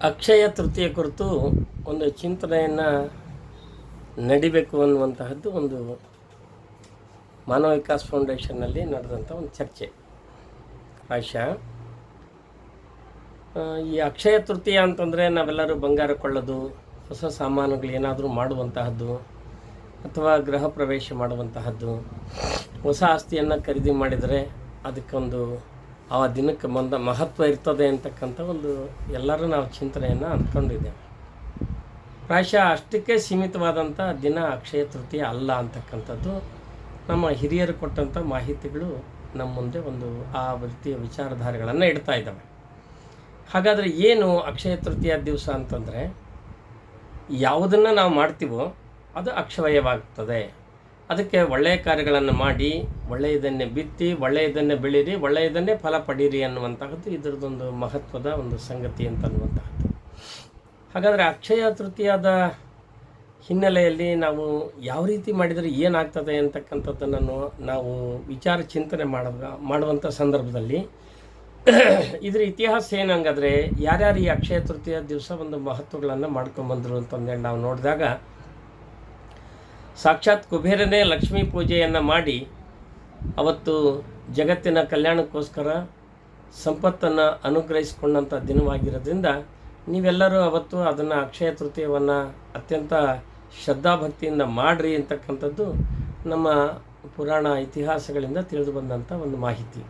ಅಕ್ಷಯ ತೃತೀಯ ಕುರಿತು ಒಂದು ಚಿಂತನೆಯನ್ನು ನಡಿಬೇಕು ಅನ್ನುವಂತಹದ್ದು ಒಂದು ಮಾನವ ವಿಕಾಸ್ ಫೌಂಡೇಶನ್ನಲ್ಲಿ ನಡೆದಂಥ ಒಂದು ಚರ್ಚೆ. ಪ್ರಾಯಶಃ ಈ ಅಕ್ಷಯ ತೃತೀಯ ಅಂತಂದರೆ ನಾವೆಲ್ಲರೂ ಬಂಗಾರ ಕೊಳ್ಳೋದು, ಹೊಸ ಸಾಮಾನುಗಳು ಏನಾದರೂ ಮಾಡುವಂತಹದ್ದು, ಅಥವಾ ಗೃಹ ಪ್ರವೇಶ ಮಾಡುವಂತಹದ್ದು, ಹೊಸ ಆಸ್ತಿಯನ್ನು ಖರೀದಿ ಮಾಡಿದರೆ ಅದಕ್ಕೊಂದು ಆ ದಿನಕ್ಕೆ ಮಹತ್ವ ಇರ್ತದೆ ಅಂತಕ್ಕಂಥ ಒಂದು ಎಲ್ಲರೂ ನಾವು ಚಿಂತನೆಯನ್ನು ಅಂದ್ಕೊಂಡಿದ್ದೇವೆ. ಪ್ರಾಯಶಃ ಅಷ್ಟಕ್ಕೆ ಸೀಮಿತವಾದಂಥ ದಿನ ಅಕ್ಷಯ ತೃತೀಯ ಅಲ್ಲ ಅಂತಕ್ಕಂಥದ್ದು ನಮ್ಮ ಹಿರಿಯರು ಕೊಟ್ಟಂಥ ಮಾಹಿತಿಗಳು ನಮ್ಮ ಮುಂದೆ ಒಂದು ಆ ರೀತಿಯ ವಿಚಾರಧಾರೆಗಳನ್ನು ಇಡ್ತಾ ಇದ್ದಾವೆ. ಹಾಗಾದರೆ ಏನು ಅಕ್ಷಯ ತೃತೀಯ ದಿವಸ ಅಂತಂದರೆ, ಯಾವುದನ್ನು ನಾವು ಮಾಡ್ತೀವೋ ಅದು ಅಕ್ಷಯವಾಗ್ತದೆ. ಅದಕ್ಕೆ ಒಳ್ಳೆಯ ಕಾರ್ಯಗಳನ್ನು ಮಾಡಿ, ಒಳ್ಳೆಯದನ್ನೇ ಬಿತ್ತಿ, ಒಳ್ಳೆಯದನ್ನೇ ಬೆಳೀರಿ, ಒಳ್ಳೆಯದನ್ನೇ ಫಲ ಪಡೀರಿ ಅನ್ನುವಂತಹದ್ದು ಇದರದೊಂದು ಮಹತ್ವದ ಒಂದು ಸಂಗತಿ ಅಂತನ್ನುವಂತಹದ್ದು. ಹಾಗಾದರೆ ಅಕ್ಷಯ ತೃತೀಯದ ಹಿನ್ನೆಲೆಯಲ್ಲಿ ನಾವು ಯಾವ ರೀತಿ ಮಾಡಿದರೆ ಏನಾಗ್ತದೆ ಅಂತಕ್ಕಂಥದ್ದನ್ನು ನಾವು ಚಿಂತನೆ ಮಾಡುವಂಥ ಸಂದರ್ಭದಲ್ಲಿ ಇದರ ಇತಿಹಾಸ ಏನಂಗಾದರೆ, ಯಾರ್ಯಾರು ಈ ಅಕ್ಷಯ ತೃತೀಯ ದಿವಸ ಒಂದು ಮಹತ್ವಗಳನ್ನು ಮಾಡ್ಕೊಂಬಂದರು ಅಂತಂದೇಳಿ ನಾವು ನೋಡಿದಾಗ, ಸಾಕ್ಷಾತ್ ಕುಬೇರನೇ ಲಕ್ಷ್ಮೀ ಪೂಜೆಯನ್ನು ಮಾಡಿ ಅವತ್ತು ಜಗತ್ತಿನ ಕಲ್ಯಾಣಕ್ಕೋಸ್ಕರ ಸಂಪತ್ತನ್ನು ಅನುಗ್ರಹಿಸಿಕೊಂಡಂಥ ದಿನವಾಗಿರೋದ್ರಿಂದ ನೀವೆಲ್ಲರೂ ಅವತ್ತು ಅದನ್ನು ಅಕ್ಷಯ ತೃತೀಯವನ್ನು ಅತ್ಯಂತ ಶ್ರದ್ಧಾಭಕ್ತಿಯಿಂದ ಮಾಡಿರಿ ಅಂತಕ್ಕಂಥದ್ದು ನಮ್ಮ ಪುರಾಣ ಇತಿಹಾಸಗಳಿಂದ ತಿಳಿದು ಬಂದಂಥ ಒಂದು ಮಾಹಿತಿ.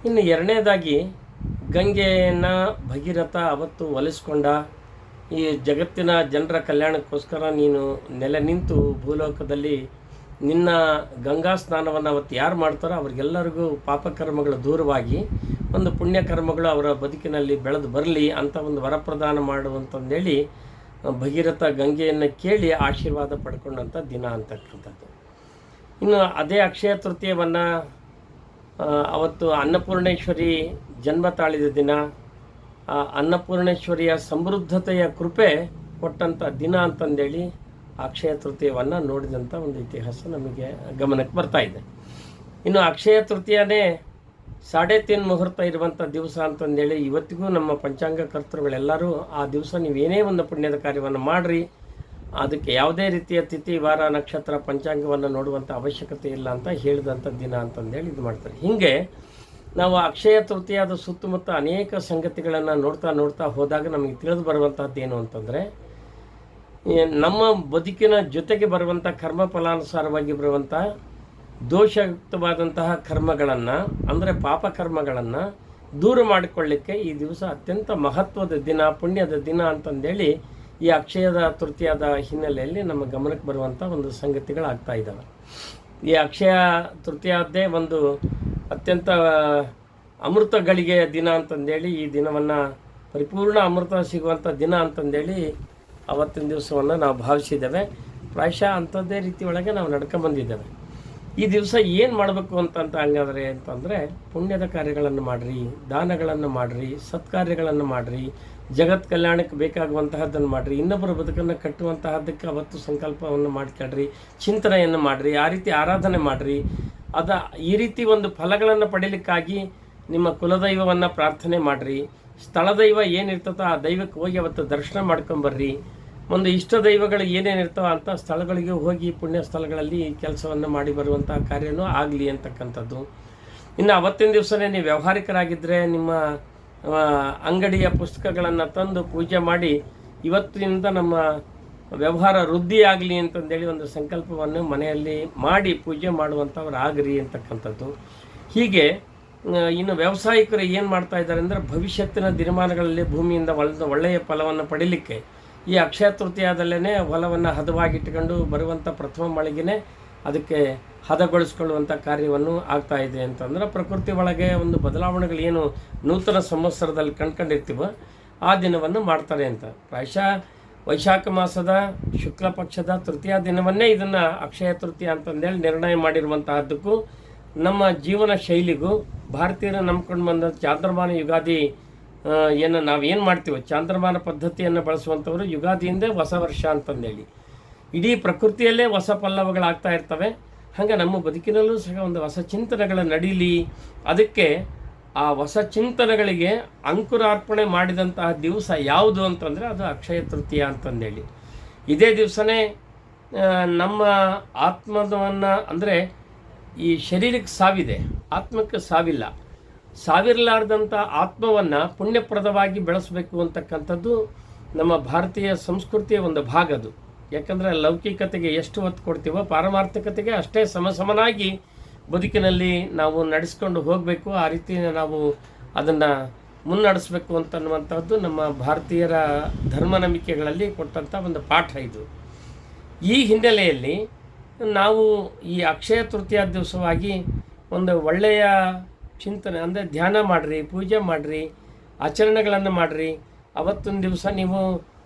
ಇನ್ನು ಎರಡನೇದಾಗಿ, ಗಂಗೆಯನ್ನು ಭಗೀರಥ ಅವತ್ತು ಒಲಿಸ್ಕೊಂಡ, ಈ ಜಗತ್ತಿನ ಜನರ ಕಲ್ಯಾಣಕ್ಕೋಸ್ಕರ ನೀನು ನೆಲೆ ನಿಂತು ಭೂಲೋಕದಲ್ಲಿ ನಿನ್ನ ಗಂಗಾ ಸ್ನಾನವನ್ನು ಅವತ್ತು ಯಾರು ಮಾಡ್ತಾರೋ ಅವರಿಗೆಲ್ಲರಿಗೂ ಪಾಪಕರ್ಮಗಳು ದೂರವಾಗಿ ಒಂದು ಪುಣ್ಯಕರ್ಮಗಳು ಅವರ ಬದುಕಿನಲ್ಲಿ ಬೆಳೆದು ಬರಲಿ ಅಂತ ಒಂದು ವರಪ್ರದಾನ ಮಾಡುವಂತಂದೇಳಿ ಭಗೀರಥ ಗಂಗೆಯನ್ನು ಕೇಳಿ ಆಶೀರ್ವಾದ ಪಡ್ಕೊಂಡಂಥ ದಿನ ಅಂತಕ್ಕಂಥದ್ದು. ಇನ್ನು ಅದೇ ಅಕ್ಷಯ ತೃತೀಯವನ್ನು ಅವತ್ತು ಅನ್ನಪೂರ್ಣೇಶ್ವರಿ ಜನ್ಮ ತಾಳಿದ ದಿನ, ಅನ್ನಪೂರ್ಣೇಶ್ವರಿಯ ಸಮೃದ್ಧತೆಯ ಕೃಪೆ ಕೊಟ್ಟಂಥ ದಿನ ಅಂತಂದೇಳಿ ಅಕ್ಷಯ ತೃತೀಯವನ್ನು ನೋಡಿದಂಥ ಒಂದು ಇತಿಹಾಸ ನಮಗೆ ಗಮನಕ್ಕೆ ಬರ್ತಾ ಇದೆ. ಇನ್ನು ಅಕ್ಷಯ ತೃತೀಯನೇ 3:30 ಮುಹೂರ್ತ ಇರುವಂಥ ದಿವಸ ಅಂತಂದೇಳಿ ಇವತ್ತಿಗೂ ನಮ್ಮ ಪಂಚಾಂಗ ಕರ್ತೃಗಳೆಲ್ಲರೂ ಆ ದಿವಸ ನೀವೇನೇ ಒಂದು ಪುಣ್ಯದ ಕಾರ್ಯವನ್ನು ಮಾಡಿರಿ, ಅದಕ್ಕೆ ಯಾವುದೇ ರೀತಿಯ ತಿಥಿ ವಾರ ನಕ್ಷತ್ರ ಪಂಚಾಂಗವನ್ನು ನೋಡುವಂಥ ಅವಶ್ಯಕತೆ ಇಲ್ಲ ಅಂತ ಹೇಳಿದಂಥ ದಿನ ಅಂತಂದೇಳಿ ಇದು ಮಾಡ್ತಾರೆ. ಹೀಗೆ ನಾವು ಅಕ್ಷಯ ತೃತೀಯದ ಸುತ್ತಮುತ್ತ ಅನೇಕ ಸಂಗತಿಗಳನ್ನು ನೋಡ್ತಾ ಹೋದಾಗ ನಮಗೆ ತಿಳಿದು ಬರುವಂಥದ್ದು ಏನು ಅಂತಂದರೆ, ನಮ್ಮ ಬದುಕಿನ ಜೊತೆಗೆ ಬರುವಂಥ ಕರ್ಮ ಫಲಾನುಸಾರವಾಗಿ ಬರುವಂಥ ದೋಷಯುಕ್ತವಾದಂತಹ ಕರ್ಮಗಳನ್ನು, ಅಂದರೆ ಪಾಪಕರ್ಮಗಳನ್ನು ದೂರ ಮಾಡಿಕೊಳ್ಳಿಕ್ಕೆ ಈ ದಿವಸ ಅತ್ಯಂತ ಮಹತ್ವದ ದಿನ, ಪುಣ್ಯದ ದಿನ ಅಂತಂದೇಳಿ ಈ ಅಕ್ಷಯದ ತೃತೀಯದ ಹಿನ್ನೆಲೆಯಲ್ಲಿ ನಮ್ಮ ಗಮನಕ್ಕೆ ಬರುವಂಥ ಒಂದು ಸಂಗತಿಗಳಾಗ್ತಾ ಇದ್ದಾವೆ. ಈ ಅಕ್ಷಯ ತೃತೀಯದ್ದೇ ಒಂದು ಅತ್ಯಂತ ಅಮೃತ ಗಳಿಗೆಯ ದಿನ ಅಂತಂದೇಳಿ, ಈ ದಿನವನ್ನು ಪರಿಪೂರ್ಣ ಅಮೃತ ಸಿಗುವಂಥ ದಿನ ಅಂತಂದೇಳಿ ಅವತ್ತಿನ ದಿವಸವನ್ನು ನಾವು ಭಾವಿಸಿದ್ದೇವೆ. ಪ್ರಾಯಶಃ ಅಂಥದ್ದೇ ರೀತಿ ಒಳಗೆ ನಾವು ನಡ್ಕೊಂಬಂದಿದ್ದೇವೆ. ಈ ದಿವಸ ಏನು ಮಾಡಬೇಕು ಹಂಗಾದರೆ ಅಂತಂದರೆ, ಪುಣ್ಯದ ಕಾರ್ಯಗಳನ್ನು ಮಾಡಿರಿ, ದಾನಗಳನ್ನು ಮಾಡಿರಿ, ಸತ್ಕಾರ್ಯಗಳನ್ನು ಮಾಡಿರಿ, ಜಗತ್ ಕಲ್ಯಾಣಕ್ಕೆ ಬೇಕಾಗುವಂತಹದ್ದನ್ನು ಮಾಡಿರಿ, ಇನ್ನೊಬ್ಬರ ಬದುಕನ್ನು ಕಟ್ಟುವಂತಹದ್ದಕ್ಕೆ ಅವತ್ತು ಸಂಕಲ್ಪವನ್ನು ಮಾಡ್ಕೊಳ್ರಿ, ಚಿಂತನೆಯನ್ನು ಮಾಡಿರಿ, ಆ ರೀತಿ ಆರಾಧನೆ ಮಾಡಿರಿ. ಈ ರೀತಿ ಒಂದು ಫಲಗಳನ್ನು ಪಡೀಲಿಕ್ಕಾಗಿ ನಿಮ್ಮ ಕುಲದೈವವನ್ನು ಪ್ರಾರ್ಥನೆ ಮಾಡಿರಿ. ಸ್ಥಳದೈವ ಏನಿರ್ತದೋ ಆ ದೈವಕ್ಕೆ ಹೋಗಿ ಅವತ್ತು ದರ್ಶನ ಮಾಡ್ಕೊಂಬರ್ರಿ. ಒಂದು ಇಷ್ಟ ದೈವಗಳು ಏನೇನಿರ್ತಾವ ಅಂಥ ಸ್ಥಳಗಳಿಗೆ ಹೋಗಿ ಪುಣ್ಯ ಸ್ಥಳಗಳಲ್ಲಿ ಕೆಲಸವನ್ನು ಮಾಡಿ ಬರುವಂಥ ಕಾರ್ಯನೂ ಆಗಲಿ ಅಂತಕ್ಕಂಥದ್ದು. ಇನ್ನು ಅವತ್ತಿನ ದಿವಸನೇ ನೀವು ವ್ಯಾವಹಾರಿಕರಾಗಿದ್ದರೆ ನಿಮ್ಮ ಅಂಗಡಿಯ ಪುಸ್ತಕಗಳನ್ನು ತಂದು ಪೂಜೆ ಮಾಡಿ ಇವತ್ತಿನಿಂದ ನಮ್ಮ ವ್ಯವಹಾರ ವೃದ್ಧಿ ಆಗಲಿ ಅಂತಂದೇಳಿ ಒಂದು ಸಂಕಲ್ಪವನ್ನು ಮನೆಯಲ್ಲಿ ಮಾಡಿ ಪೂಜೆ ಮಾಡುವಂಥವ್ರು ಆಗ್ರಿ ಅಂತಕ್ಕಂಥದ್ದು. ಹೀಗೆ ಇನ್ನು ವ್ಯಾವಸಾಯಿಕರು ಏನು ಮಾಡ್ತಾ ಇದ್ದಾರೆ ಅಂದರೆ, ಭವಿಷ್ಯತ್ತಿನ ದಿನಮಾನಗಳಲ್ಲಿ ಭೂಮಿಯಿಂದ ಒಳ್ಳೆಯ ಫಲವನ್ನು ಪಡೀಲಿಕ್ಕೆ ಈ ಅಕ್ಷಯ ತೃತೀಯದಲ್ಲೇ ಹೊಲವನ್ನು ಹದವಾಗಿಟ್ಟುಕೊಂಡು ಬರುವಂಥ ಪ್ರಥಮ ಮಳೆಗೆ ಅದಕ್ಕೆ ಹದಗೊಳಿಸ್ಕೊಳ್ಳುವಂಥ ಕಾರ್ಯವನ್ನು ಆಗ್ತಾ ಇದೆ ಅಂತಂದ್ರೆ, ಪ್ರಕೃತಿ ಒಳಗೆ ಒಂದು ಬದಲಾವಣೆಗಳೇನು ನೂತನ ಸಂವತ್ಸರದಲ್ಲಿ ಕಂಡ್ಕೊಂಡಿರ್ತೀವೋ ಆ ದಿನವನ್ನು ಮಾಡ್ತಾರೆ ಅಂತ. ಪ್ರಾಯಶಃ ವೈಶಾಖ ಮಾಸದ ಶುಕ್ಲ ಪಕ್ಷದ ತೃತೀಯ ದಿನವನ್ನೇ ಇದನ್ನು ಅಕ್ಷಯ ತೃತೀಯ ಅಂತಂದೇಳಿ ನಿರ್ಣಯ ಮಾಡಿರುವಂತಹದ್ದಕ್ಕೂ ನಮ್ಮ ಜೀವನ ಶೈಲಿಗೂ ಭಾರತೀಯರು ನಂಬ್ಕೊಂಡು ಬಂದ ಚಾಂದ್ರಮಾನ ಯುಗಾದಿ ನಾವೇನು ಮಾಡ್ತೀವೋ ಚಾಂದ್ರಮಾನ ಪದ್ಧತಿಯನ್ನು ಬಳಸುವಂಥವರು ಯುಗಾದಿಯಿಂದ ಹೊಸ ವರ್ಷ ಅಂತಂದೇಳಿ ಇಡೀ ಪ್ರಕೃತಿಯಲ್ಲೇ ಹೊಸ ಪಲ್ಲವಗಳಾಗ್ತಾ ಇರ್ತವೆ. ಹಾಗೆ ನಮ್ಮ ಬದುಕಿನಲ್ಲೂ ಸಹ ಒಂದು ಹೊಸ ಚಿಂತನೆಗಳ ನಡೀಲಿ, ಅದಕ್ಕೆ ಆ ಹೊಸ ಚಿಂತನೆಗಳಿಗೆ ಅಂಕುರಾರ್ಪಣೆ ಮಾಡಿದಂತಹ ದಿವಸ ಯಾವುದು ಅಂತಂದರೆ ಅದು ಅಕ್ಷಯ ತೃತೀಯ ಅಂತಂದೇಳಿ. ಇದೇ ದಿವಸನೇ ನಮ್ಮ ಆತ್ಮವನ್ನು, ಅಂದರೆ ಈ ಶರೀರಕ್ಕೆ ಸಾವಿದೆ, ಆತ್ಮಕ್ಕೆ ಸಾವಿಲ್ಲ, ಸಾವಿರಲಾರ್ದಂಥ ಆತ್ಮವನ್ನು ಪುಣ್ಯಪ್ರದವಾಗಿ ಬೆಳೆಸಬೇಕು ಅಂತಕ್ಕಂಥದ್ದು ನಮ್ಮ ಭಾರತೀಯ ಸಂಸ್ಕೃತಿಯ ಒಂದು ಭಾಗ ಅದು. ಯಾಕಂದರೆ ಲೌಕಿಕತೆಗೆ ಎಷ್ಟು ಒತ್ತು ಕೊಡ್ತೀವೋ ಪಾರಮಾರ್ಥಿಕತೆಗೆ ಅಷ್ಟೇ ಸಮನಾಗಿ ಬದುಕಿನಲ್ಲಿ ನಾವು ನಡೆಸ್ಕೊಂಡು ಹೋಗಬೇಕು. ಆ ರೀತಿ ನಾವು ಅದನ್ನು ಮುನ್ನಡೆಸಬೇಕು ಅಂತನ್ನುವಂಥದ್ದು ನಮ್ಮ ಭಾರತೀಯರ ಧರ್ಮ ನಂಬಿಕೆಗಳಲ್ಲಿ ಕೊಟ್ಟಂಥ ಒಂದು ಪಾಠ ಇದು. ಈ ಹಿನ್ನೆಲೆಯಲ್ಲಿ ನಾವು ಈ ಅಕ್ಷಯ ತೃತೀಯ ದಿವಸವಾಗಿ ಒಂದು ಒಳ್ಳೆಯ ಚಿಂತನೆ, ಅಂದರೆ ಧ್ಯಾನ ಮಾಡಿರಿ, ಪೂಜೆ ಮಾಡಿರಿ, ಆಚರಣೆಗಳನ್ನು ಮಾಡಿರಿ. ಅವತ್ತೊಂದು ದಿವಸ ನೀವು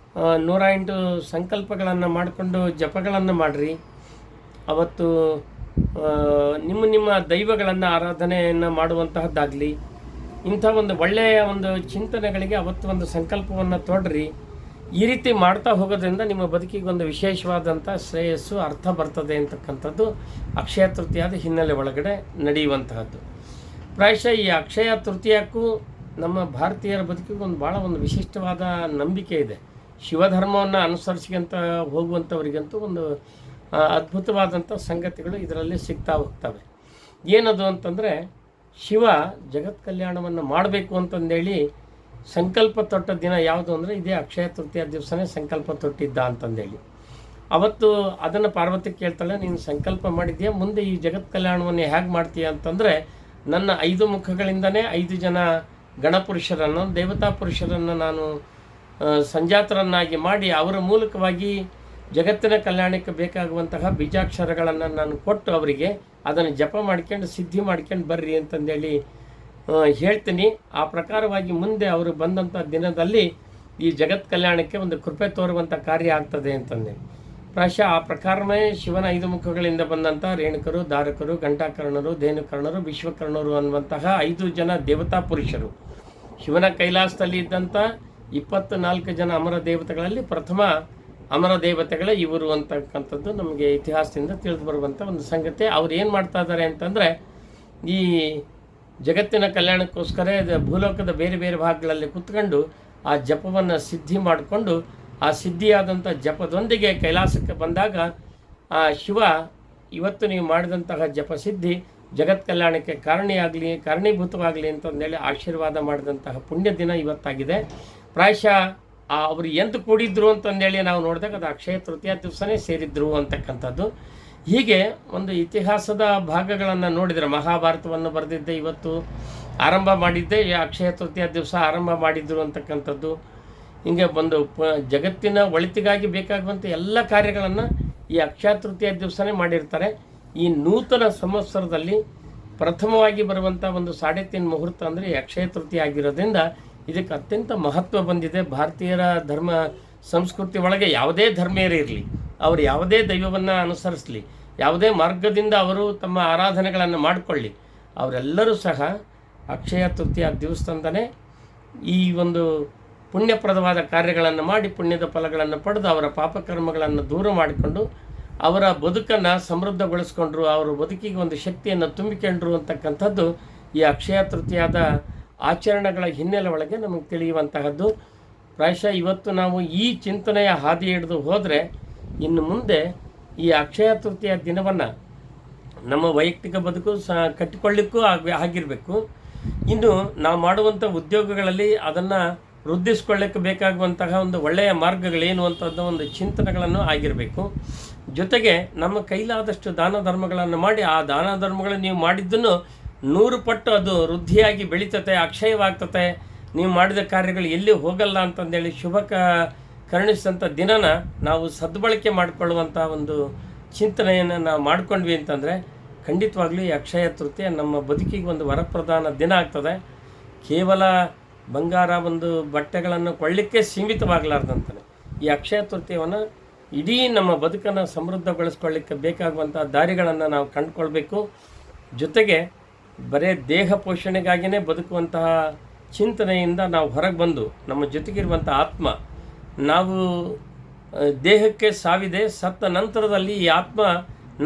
108 ಸಂಕಲ್ಪಗಳನ್ನು ಮಾಡಿಕೊಂಡು ಜಪಗಳನ್ನು ಮಾಡಿರಿ. ಅವತ್ತು ನಿಮ್ಮ ದೈವಗಳನ್ನು ಆರಾಧನೆಯನ್ನು ಮಾಡುವಂತಹದ್ದಾಗಲಿ, ಇಂಥ ಒಂದು ಒಳ್ಳೆಯ ಒಂದು ಚಿಂತನೆಗಳಿಗೆ ಅವತ್ತು ಒಂದು ಸಂಕಲ್ಪವನ್ನು ತೊಡ್ರಿ. ಈ ರೀತಿ ಮಾಡ್ತಾ ಹೋಗೋದ್ರಿಂದ ನಿಮ್ಮ ಬದುಕಿಗೆ ಒಂದು ವಿಶೇಷವಾದಂಥ ಶ್ರೇಯಸ್ಸು ಅರ್ಥ ಬರ್ತದೆ ಅಂತಕ್ಕಂಥದ್ದು ಅಕ್ಷಯ ತೃತೀಯದ ಹಿನ್ನೆಲೆ ಒಳಗಡೆ ನಡೆಯುವಂತಹದ್ದು. ಪ್ರಾಯಶಃ ಈ ಅಕ್ಷಯ ತೃತೀಯಕ್ಕೂ ನಮ್ಮ ಭಾರತೀಯರ ಬದುಕಿಗೆ ಭಾಳ ಒಂದು ವಿಶಿಷ್ಟವಾದ ನಂಬಿಕೆ ಇದೆ. ಶಿವಧರ್ಮವನ್ನು ಅನುಸರಿಸ್ಕೊಂತ ಹೋಗುವಂಥವರಿಗಂತೂ ಒಂದು ಅದ್ಭುತವಾದಂಥ ಸಂಗತಿಗಳು ಇದರಲ್ಲಿ ಸಿಗ್ತಾ ಹೋಗ್ತವೆ. ಏನದು ಅಂತಂದರೆ, ಶಿವ ಜಗತ್ ಕಲ್ಯಾಣವನ್ನು ಮಾಡಬೇಕು ಅಂತಂದೇಳಿ ಸಂಕಲ್ಪ ತೊಟ್ಟ ದಿನ ಯಾವುದು ಅಂದರೆ ಇದೇ ಅಕ್ಷಯ ತೃತೀಯ ದಿವಸನೇ ಸಂಕಲ್ಪ ತೊಟ್ಟಿದ್ದ ಅಂತಂದೇಳಿ. ಅವತ್ತು ಅದನ್ನು ಪಾರ್ವತಿ ಕೇಳ್ತಾಳೆ, ನೀನು ಸಂಕಲ್ಪ ಮಾಡಿದ್ಯಾ, ಮುಂದೆ ಈ ಜಗತ್ ಕಲ್ಯಾಣವನ್ನು ಹೇಗೆ ಮಾಡ್ತೀಯ ಅಂತಂದರೆ, ನನ್ನ 5 ಮುಖಗಳಿಂದನೇ 5 ಜನ ಗಣಪುರುಷರನ್ನು, ದೇವತಾ ಪುರುಷರನ್ನು ನಾನು ಸಂಜಾತರನ್ನಾಗಿ ಮಾಡಿ ಅವರ ಮೂಲಕವಾಗಿ ಜಗತ್ತಿನ ಕಲ್ಯಾಣಕ್ಕೆ ಬೇಕಾಗುವಂತಹ ಬೀಜಾಕ್ಷರಗಳನ್ನು ನಾನು ಕೊಟ್ಟು ಅವರಿಗೆ ಅದನ್ನು ಜಪ ಮಾಡ್ಕೊಂಡು ಸಿದ್ಧಿ ಮಾಡ್ಕೊಂಡು ಬರ್ರಿ ಅಂತಂದೇಳಿ ಹೇಳ್ತೀನಿ. ಆ ಪ್ರಕಾರವಾಗಿ ಮುಂದೆ ಅವರು ಬಂದಂಥ ದಿನದಲ್ಲಿ ಈ ಜಗತ್ ಕಲ್ಯಾಣಕ್ಕೆ ಒಂದು ಕೃಪೆ ತೋರುವಂಥ ಕಾರ್ಯ ಆಗ್ತದೆ ಅಂತಂದೇಳಿ. ಪ್ರಾಯಶಃ ಆ ಪ್ರಕಾರವೇ ಶಿವನ 5 ಮುಖಗಳಿಂದ ಬಂದಂಥ ರೇಣುಕರು, ಧಾರಕರು, ಘಂಟಾಕರ್ಣರು, ಧೇನುಕರ್ಣರು, ವಿಶ್ವಕರ್ಣರು ಅನ್ನುವಂತಹ 5 ಜನ ದೇವತಾ ಪುರುಷರು. ಶಿವನ ಕೈಲಾಸದಲ್ಲಿ ಇದ್ದಂಥ 24 ಜನ ಅಮರ ದೇವತೆಗಳಲ್ಲಿ ಪ್ರಥಮ ಅಮರ ದೇವತೆಗಳೇ ಇವರು ಅಂತಕ್ಕಂಥದ್ದು ನಮಗೆ ಇತಿಹಾಸದಿಂದ ತಿಳಿದು ಬರುವಂಥ ಒಂದು ಸಂಗತಿ. ಅವ್ರು ಏನು ಮಾಡ್ತಾ ಇದ್ದಾರೆ ಅಂತಂದರೆ, ಈ ಜಗತ್ತಿನ ಕಲ್ಯಾಣಕ್ಕೋಸ್ಕರ ಭೂಲೋಕದ ಬೇರೆ ಬೇರೆ ಭಾಗಗಳಲ್ಲಿ ಕೂತ್ಕೊಂಡು ಆ ಜಪವನ್ನು ಸಿದ್ಧಿ ಮಾಡಿಕೊಂಡು ಆ ಸಿದ್ಧಿಯಾದಂಥ ಜಪದೊಂದಿಗೆ ಕೈಲಾಸಕ್ಕೆ ಬಂದಾಗ ಆ ಶಿವ ಇವತ್ತು ನೀವು ಮಾಡಿದಂತಹ ಜಪಸಿದ್ಧಿ ಜಗತ್ ಕಲ್ಯಾಣಕ್ಕೆ ಕಾರಣೀಭೂತವಾಗಲಿ ಅಂತಂದೇಳಿ ಆಶೀರ್ವಾದ ಮಾಡಿದಂತಹ ಪುಣ್ಯ ದಿನ ಇವತ್ತಾಗಿದೆ. ಪ್ರಾಯಶಃ ಅವರು ಎಂದು ಕೂಡಿದ್ರು ಅಂತಂದೇಳಿ ನಾವು ನೋಡಿದಾಗ ಅದು ಅಕ್ಷಯ ತೃತೀಯ ದಿವಸನೇ ಸೇರಿದ್ರು ಅಂತಕ್ಕಂಥದ್ದು. ಹೀಗೆ ಒಂದು ಇತಿಹಾಸದ ಭಾಗಗಳನ್ನು ನೋಡಿದರೆ, ಮಹಾಭಾರತವನ್ನು ಬರೆದಿದ್ದೆ ಇವತ್ತು ಆರಂಭ ಮಾಡಿದ್ದೆ ಅಕ್ಷಯ ತೃತೀಯ ದಿವಸ ಆರಂಭ ಮಾಡಿದ್ರು ಅಂತಕ್ಕಂಥದ್ದು. ಹಿಂಗೆ ಒಂದು ಜಗತ್ತಿನ ಒಳಿತಿಗಾಗಿ ಬೇಕಾಗುವಂಥ ಎಲ್ಲ ಕಾರ್ಯಗಳನ್ನು ಈ ಅಕ್ಷಯ ತೃತೀಯ ದಿವಸನೇ ಮಾಡಿರ್ತಾರೆ. ಈ ನೂತನ ಸಂವತ್ಸರದಲ್ಲಿ ಪ್ರಥಮವಾಗಿ ಬರುವಂಥ ಒಂದು 3.5 ಮುಹೂರ್ತ ಅಂದರೆ ಈ ಅಕ್ಷಯ ತೃತೀಯ ಆಗಿರೋದ್ರಿಂದ ಇದಕ್ಕೆ ಅತ್ಯಂತ ಮಹತ್ವ ಬಂದಿದೆ. ಭಾರತೀಯರ ಧರ್ಮ ಸಂಸ್ಕೃತಿ ಒಳಗೆ ಯಾವುದೇ ಧರ್ಮೀಯರಿರಲಿ, ಅವರು ಯಾವುದೇ ದೈವವನ್ನು ಅನುಸರಿಸಲಿ, ಯಾವುದೇ ಮಾರ್ಗದಿಂದ ಅವರು ತಮ್ಮ ಆರಾಧನೆಗಳನ್ನು ಮಾಡಿಕೊಳ್ಳಿ, ಅವರೆಲ್ಲರೂ ಸಹ ಅಕ್ಷಯ ತೃತೀಯ ದಿವಸದಿಂದನೇ ಈ ಒಂದು ಪುಣ್ಯಪ್ರದವಾದ ಕಾರ್ಯಗಳನ್ನು ಮಾಡಿ ಪುಣ್ಯದ ಫಲಗಳನ್ನು ಪಡೆದು ಅವರ ಪಾಪಕರ್ಮಗಳನ್ನು ದೂರ ಮಾಡಿಕೊಂಡು ಅವರ ಬದುಕನ್ನು ಸಮೃದ್ಧಗೊಳಿಸ್ಕೊಂಡ್ರು, ಅವರ ಬದುಕಿಗೆ ಒಂದು ಶಕ್ತಿಯನ್ನು ತುಂಬಿಕೊಂಡ್ರು ಅಂತಕ್ಕಂಥದ್ದು ಈ ಅಕ್ಷಯ ತೃತೀಯದ ಆಚರಣೆಗಳ ಹಿನ್ನೆಲೆ ಒಳಗೆ ನಮಗೆ ತಿಳಿಯುವಂತಹದ್ದು. ಪ್ರಾಯಶಃ ಇವತ್ತು ನಾವು ಈ ಚಿಂತನೆಯ ಹಾದಿ ಹಿಡಿದು ಹೋದರೆ ಇನ್ನು ಮುಂದೆ ಈ ಅಕ್ಷಯ ತೃತೀಯ ದಿನವನ್ನು ನಮ್ಮ ವೈಯಕ್ತಿಕ ಬದುಕು ಕಟ್ಟಿಕೊಳ್ಳಿಕ್ಕೂ ಆಗಿರಬೇಕು. ಇನ್ನು ನಾವು ಮಾಡುವಂಥ ಉದ್ಯೋಗಗಳಲ್ಲಿ ಅದನ್ನು ವೃದ್ಧಿಸ್ಕೊಳ್ಳಿಕ್ಕೆ ಬೇಕಾಗುವಂತಹ ಒಂದು ಒಳ್ಳೆಯ ಮಾರ್ಗಗಳೇನು ಅಂತದ್ದು ಒಂದು ಚಿಂತನೆಗಳನ್ನು ಆಗಿರಬೇಕು. ಜೊತೆಗೆ ನಮ್ಮ ಕೈಲಾದಷ್ಟು ದಾನ ಧರ್ಮಗಳನ್ನು ಮಾಡಿ ಆ ದಾನ ಧರ್ಮಗಳನ್ನು ನೀವು ಮಾಡಿದ್ದನ್ನು 100 ಪಟ್ಟು ಅದು ವೃದ್ಧಿಯಾಗಿ ಬೆಳೀತತೆ, ಅಕ್ಷಯವಾಗ್ತತೆ, ನೀವು ಮಾಡಿದ ಕಾರ್ಯಗಳು ಎಲ್ಲಿ ಹೋಗಲ್ಲ ಅಂತಂದೇಳಿ ಕರುಣಿಸಿದಂಥ ದಿನನ ನಾವು ಸದ್ಬಳಕೆ ಮಾಡಿಕೊಳ್ಳುವಂಥ ಒಂದು ಚಿಂತನೆಯನ್ನು ನಾವು ಮಾಡ್ಕೊಂಡ್ವಿ ಅಂತಂದರೆ ಖಂಡಿತವಾಗ್ಲೂ ಈ ಅಕ್ಷಯ ತೃತೀಯ ನಮ್ಮ ಬದುಕಿಗೆ ಒಂದು ವರಪ್ರಧಾನ ದಿನ ಆಗ್ತದೆ. ಕೇವಲ ಬಂಗಾರ ಒಂದು ಬಟ್ಟೆಗಳನ್ನು ಕೊಳ್ಳಿಕ್ಕೆ ಸೀಮಿತವಾಗಲಾರ್ದಂತಾನೆ ಈ ಅಕ್ಷಯ ತೃತೀಯವನ್ನು ಇಡೀ ನಮ್ಮ ಬದುಕನ್ನು ಸಮೃದ್ಧಗೊಳಿಸ್ಕೊಳ್ಳಿಕ್ಕೆ ಬೇಕಾಗುವಂಥ ದಾರಿಗಳನ್ನು ನಾವು ಕಂಡುಕೊಳ್ಬೇಕು. ಜೊತೆಗೆ ಬರೇ ದೇಹ ಪೋಷಣೆಗಾಗಿಯೇ ಬದುಕುವಂತಹ ಚಿಂತನೆಯಿಂದ ನಾವು ಹೊರಗೆ ಬಂದು ನಮ್ಮ ಜೊತೆಗಿರುವಂಥ ಆತ್ಮ, ನಾವು ದೇಹಕ್ಕೆ ಸಾವಿದೆ, ಸತ್ತ ನಂತರದಲ್ಲಿ ಈ ಆತ್ಮ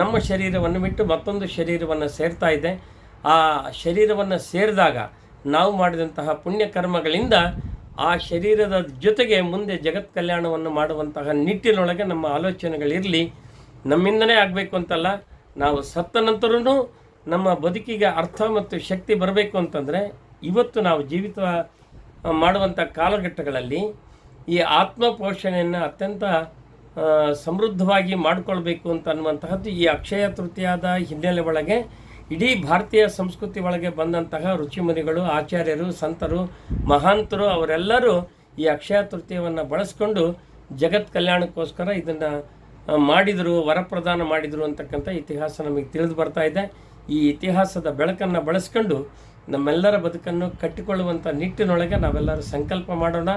ನಮ್ಮ ಶರೀರವನ್ನು ಬಿಟ್ಟು ಮತ್ತೊಂದು ಶರೀರವನ್ನು ಸೇರ್ತಾ ಇದೆ. ಆ ಶರೀರವನ್ನು ಸೇರಿದಾಗ ನಾವು ಮಾಡಿದಂತಹ ಪುಣ್ಯ ಕರ್ಮಗಳಿಂದ ಆ ಶರೀರದ ಜೊತೆಗೆ ಮುಂದೆ ಜಗತ್ ಕಲ್ಯಾಣವನ್ನು ಮಾಡುವಂತಹ ನಿಟ್ಟಿನೊಳಗೆ ನಮ್ಮ ಆಲೋಚನೆಗಳಿರಲಿ. ನಮ್ಮಿಂದನೇ ಆಗಬೇಕು ಅಂತಲ್ಲ, ನಾವು ಸತ್ತ ನಂತರನೂ ನಮ್ಮ ಬದುಕಿಗೆ ಅರ್ಥ ಮತ್ತು ಶಕ್ತಿ ಬರಬೇಕು ಅಂತಂದರೆ ಇವತ್ತು ನಾವು ಜೀವಿತ ಮಾಡುವಂಥ ಕಾಲಘಟ್ಟಗಳಲ್ಲಿ ಈ ಆತ್ಮ ಪೋಷಣೆಯನ್ನು ಅತ್ಯಂತ ಸಮೃದ್ಧವಾಗಿ ಮಾಡಿಕೊಳ್ಬೇಕು ಅಂತ ಅನ್ನುವಂತಹದ್ದು ಈ ಅಕ್ಷಯ ತೃತೀಯದ ಹಿನ್ನೆಲೆ ಒಳಗೆ ಇಡೀ ಭಾರತೀಯ ಸಂಸ್ಕೃತಿ ಒಳಗೆ ಬಂದಂತಹ ರುಚಿಮುನಿಗಳು, ಆಚಾರ್ಯರು, ಸಂತರು, ಮಹಾಂತರು ಅವರೆಲ್ಲರೂ ಈ ಅಕ್ಷಯ ತೃತೀಯವನ್ನು ಬಳಸ್ಕೊಂಡು ಜಗತ್ ಕಲ್ಯಾಣಕ್ಕೋಸ್ಕರ ಇದನ್ನು ಮಾಡಿದರು, ವರಪ್ರದಾನ ಮಾಡಿದರು ಅಂತಕ್ಕಂಥ ಇತಿಹಾಸ ನಮಗೆ ತಿಳಿದು ಬರ್ತಾ ಇದೆ. ಈ ಇತಿಹಾಸದ ಬೆಳಕನ್ನು ಬಳಸ್ಕೊಂಡು ನಮ್ಮೆಲ್ಲರ ಬದುಕನ್ನು ಕಟ್ಟಿಕೊಳ್ಳುವಂಥ ನಿಟ್ಟಿನೊಳಗೆ ನಾವೆಲ್ಲರೂ ಸಂಕಲ್ಪ ಮಾಡೋಣ.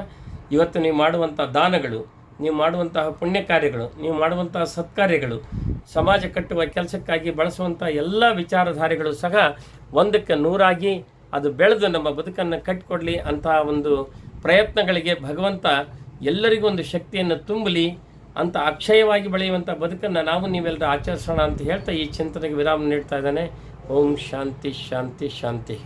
ಇವತ್ತು ನೀವು ಮಾಡುವಂಥ ದಾನಗಳು, ನೀವು ಮಾಡುವಂತಹ ಪುಣ್ಯ ಕಾರ್ಯಗಳು, ನೀವು ಮಾಡುವಂತಹ ಸತ್ಕಾರ್ಯಗಳು, ಸಮಾಜ ಕಟ್ಟುವ ಕೆಲಸಕ್ಕಾಗಿ ಬಳಸುವಂಥ ಎಲ್ಲ ವಿಚಾರಧಾರೆಗಳು ಸಹ ಒಂದಕ್ಕೆ ನೂರಾಗಿ ಅದು ಬೆಳೆದು ನಮ್ಮ ಬದುಕನ್ನು ಕಟ್ಟಿಕೊಡಲಿ ಅಂತಹ ಒಂದು ಪ್ರಯತ್ನಗಳಿಗೆ ಭಗವಂತ ಎಲ್ಲರಿಗೂ ಒಂದು ಶಕ್ತಿಯನ್ನು ತುಂಬಲಿ. ಅಂತ ಅಕ್ಷಯವಾಗಿ ಬೆಳೆಯುವಂಥ ಬದುಕನ್ನು ನಾವು ನೀವೆಲ್ಲರೂ ಆಚರಿಸೋಣ ಅಂತ ಹೇಳ್ತಾ ಈ ಚಿಂತನೆಗೆ ವಿರಾಮ ನೀಡ್ತಾ ಇದ್ದಾನೆ. ಓಂ ಶಾಂತಿ ಶಾಂತಿ ಶಾಂತಿ.